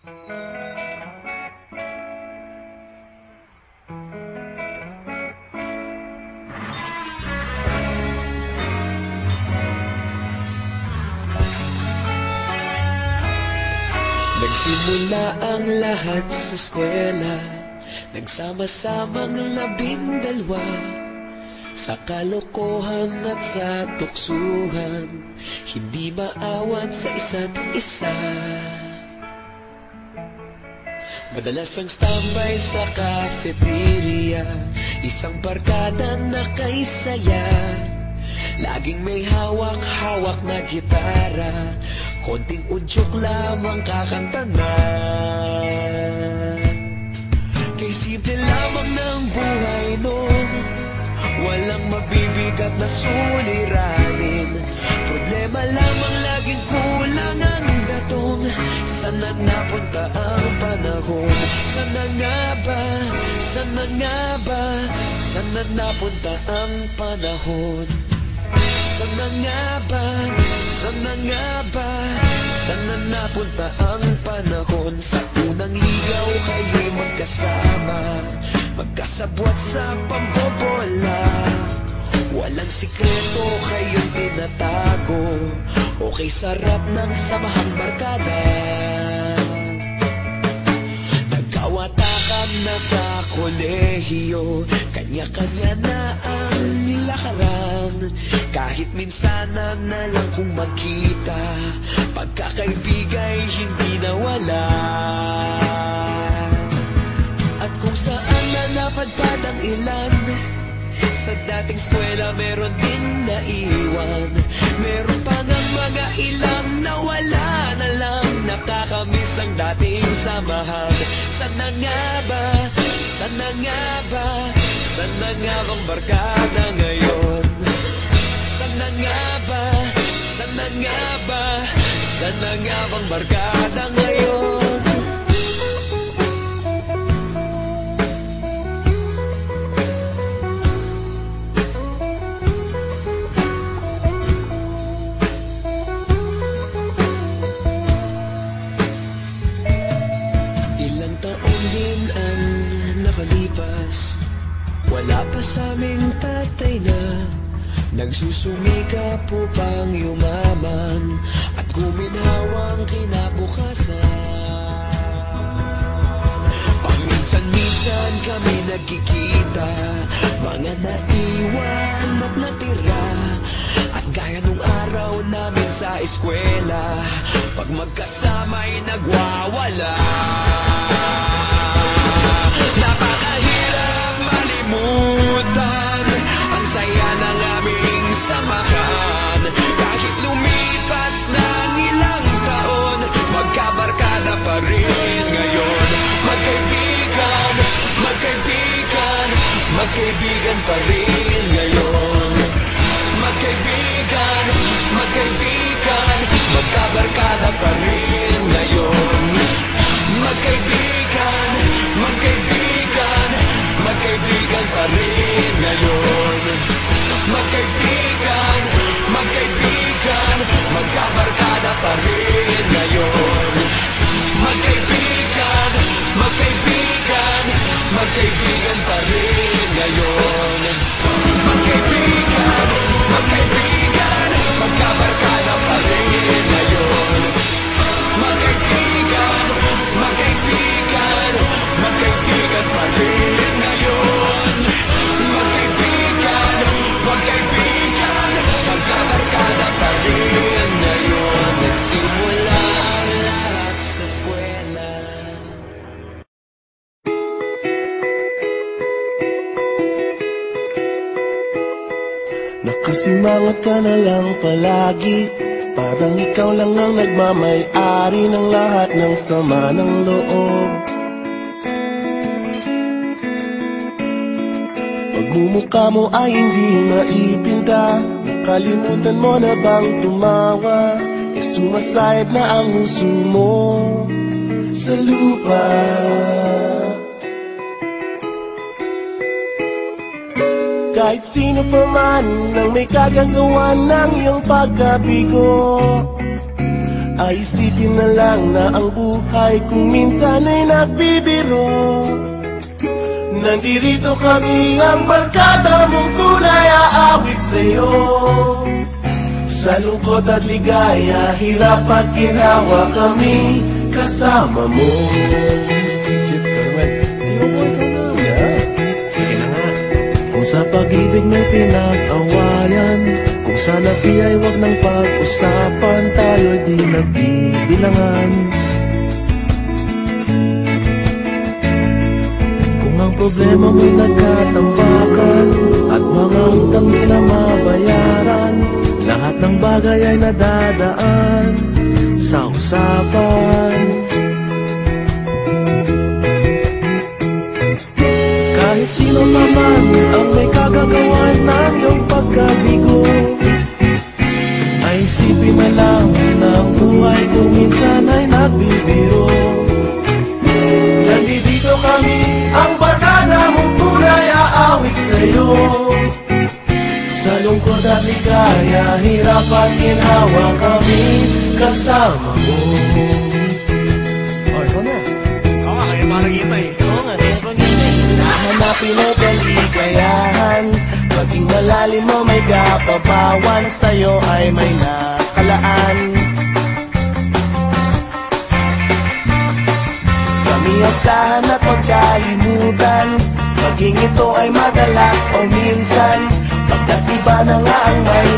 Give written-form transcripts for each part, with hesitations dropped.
Nagsimula ang lahat sa eskwela, nagsama-samang 12, sa kalokohan at sa tuksuhan, hindi maawat sa isa't isa. Madalas ang standby sa cafeteria, isang barkada na kay saya, laging may hawak-hawak na gitara, konting udyok lamang kakanta na. Kay simple lamang ng buhay nun, walang mabibigat na suliranin, problema lamang laging kulang ang datong. Sana napunta ang panahon? Sana nga ba? Sana nga ba? Sana napunta ang panahon? Sana nga ba? Sana nga ba? Sana napunta ang panahon? Sa unang ligaw kayo'y magkasama, magkasabwat sa pambobola, walang sikreto kayong tinatago, okay sarap ng samahang barkada. Nagkawatakan na sa kolehiyo, kanya-kanya na ang nilakaran, kahit minsanan na lang kung magkita, pagkakaibigay hindi nawala. At kung saan na napadpad ang ilan, sa dating eskwela meron din naiwan, meron pa ng mga ilang nawala na lang, nakakamiss ang dating samahan. Sana nga ba? Sana nga ba? Sana nga bang barkada ngayon? Sana nga ba? Sana nga ba? Sana nga bang barkada ngayon? Wala pa sa aming tatay na nagsusumikap upang yumaman at guminhawang kinabukasan. Paminsan-minsan kami nagkikita, mga naiwan at natira, at gaya nung araw namin sa eskwela, pag magkasama'y nagwawala. Napakahirap malimutan ang saya ng aming samahan, kahit lumipas ng ilang taon, magkabarkada pa rin ngayon. Magkaibigan, magkaibigan, magkaibigan pa rin ngayon. Magkaibigan, magkaibigan, magkabarkada pa rin ngayon. Magkaibigan, magkaibigan, magkaibigan pa rin ngayon. Magkaibigan, magkaibigan, magkabarkada pa rin ngayon. Magkaibigan, magkaibigan, magkaibigan pa rin ngayon. Magkaibigan, magkaibigan, magkabarkada pa rin ngayon. Magkaibigan, magkaibigan, magkaibigan pa rin ngayon. Magkaibigan, magkaibigan, magkabarkada pa rin ngayon. Nagsimula ang lahat sa eskwela. Nakasimangot ka na lang palagi, parang ikaw lang ang nagmamay-ari ng lahat ng sama ng loob. Pagmumukha mo ay hindi maipinta, nakalimutan mo na bang tumawa? E sumasayad na ang huso mo sa lupa. Kahit sino pa man ang may kagagawa ng iyong pagkabigo, ay isipin na lang na ang buhay kung minsan ay nagbibiro. Nandirito kami ang barkada mong tunay aawit sa'yo. Sa lungkot at ligaya, hirap at ginawa kami kasama mo. Kung sa pag-ibig may pinag-awayan, kung sa labi ay wag nang pag-usapan, tayo'y di nagbibilangan. Kung ang problema mo'y nagkatambakan at mga utang nila mabayaran, lahat ng bagay ay nadadaan sa usapan. Kahit sino naman ang may kagagawan ng iyong pagkabigo, ay isipin na lang na ang buhay kung minsan ay nagbibiro. Nandito kami, ang barkada mong tunay aawit sa'yo. Sa lungkot at ligaya, hirap at ginawa kami kasama mo. Oh, ikaw na. Oo nga, kaya parang kita eh. Oo nga, kaya parang kita eh. Hanapin ang kaligayahan, maging malalim mo may kapabawan, sa'yo ay may nakalaan. Kami asahan at magkalimutan, maging ito ay madalas o minsan, pagkat iba na nga ang may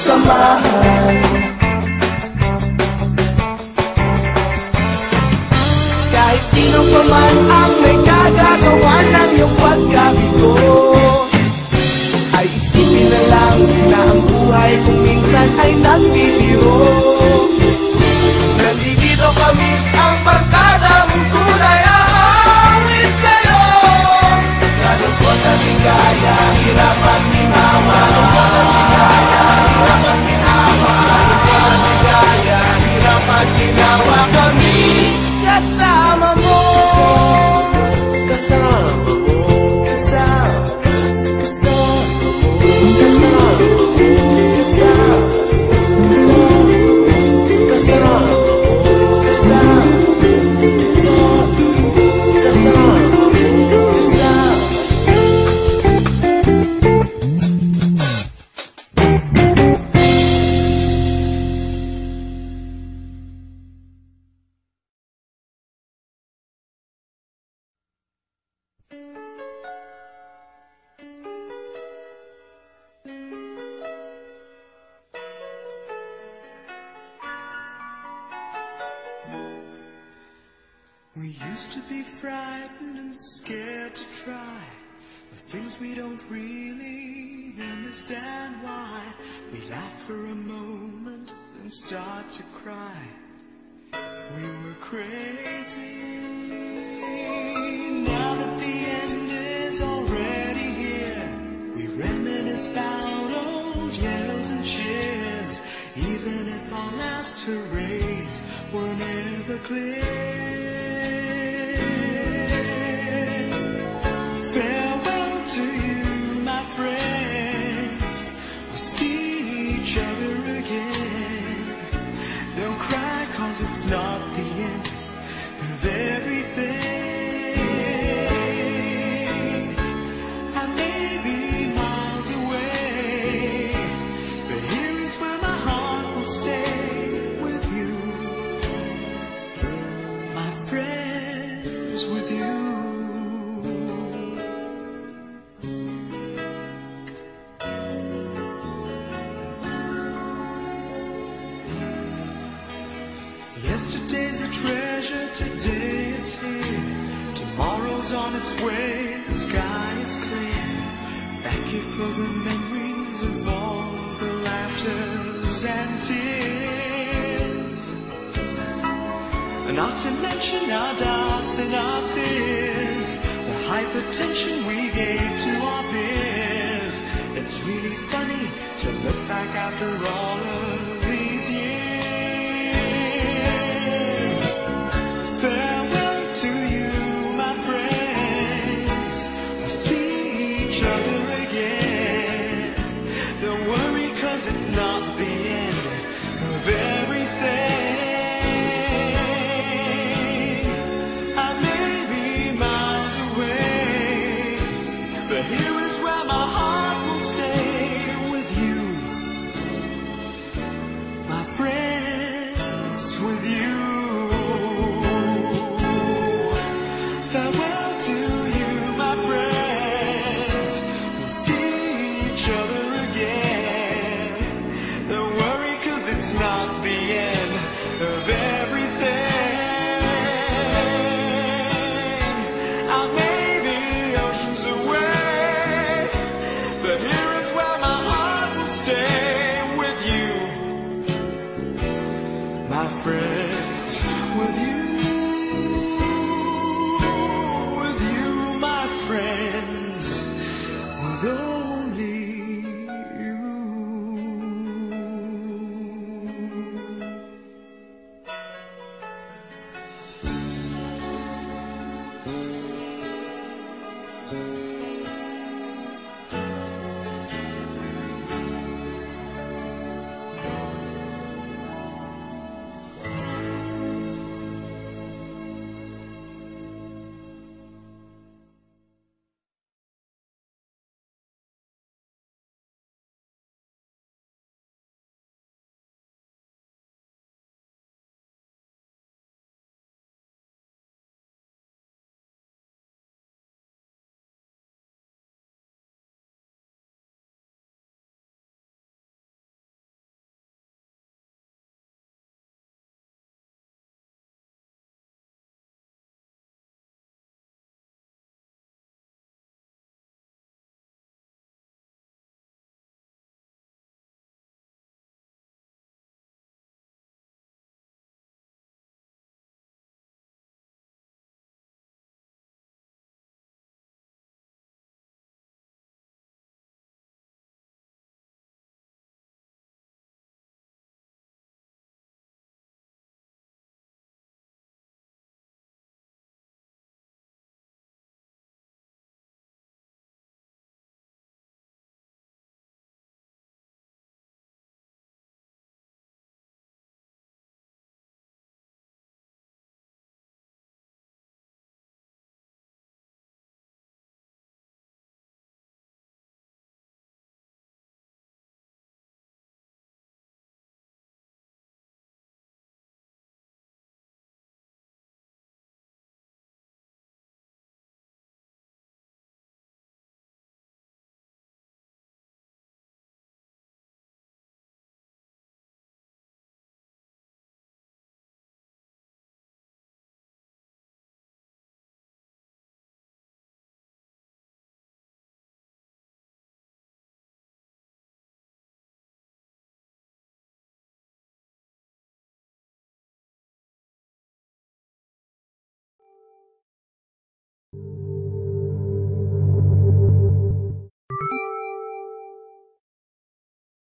samahan. Kahit sino pa man ang may kagagawa ng iyong pagkabigo, ay isipin na lang na ang buhay kung minsan ay nagbibiro. Nandito kami, ang barkada mong tunay aawit sa'yo. Sa lungkot at ligaya, hirap at ginawa. Hirap at ginawa. Hirap at ginawa kami kasama mo. Kasama mo. Kasama. Kasama. Kasama. Kasama. Kasama. We used to be frightened and scared to try the things we don't really understand why. We laugh for a moment and start to cry. We were crazy. Now that the end is already here, we reminisce about old yells and cheers, even if our last hurrays were never clear. Farewell to you, my friends. We'll see each other again. Don't cry, 'cause it's not the end of everything. I may be miles away, but here is where my heart will stay with you, my friends, with you. Yesterday's a treasure, today is here. Tomorrow's on its way, the sky is clear. Thank you for the memories of all the laughters and tears. Not to mention our doubts and our fears, the hypertension we gave to our peers. It's really funny to look back after all of these years. Farewell to you, my friends. We'll see each other again. Don't worry, 'cause it's not the end of everything. not the end of everything. I may be oceans away, but here is where my heart will stay with you, my friends, with you.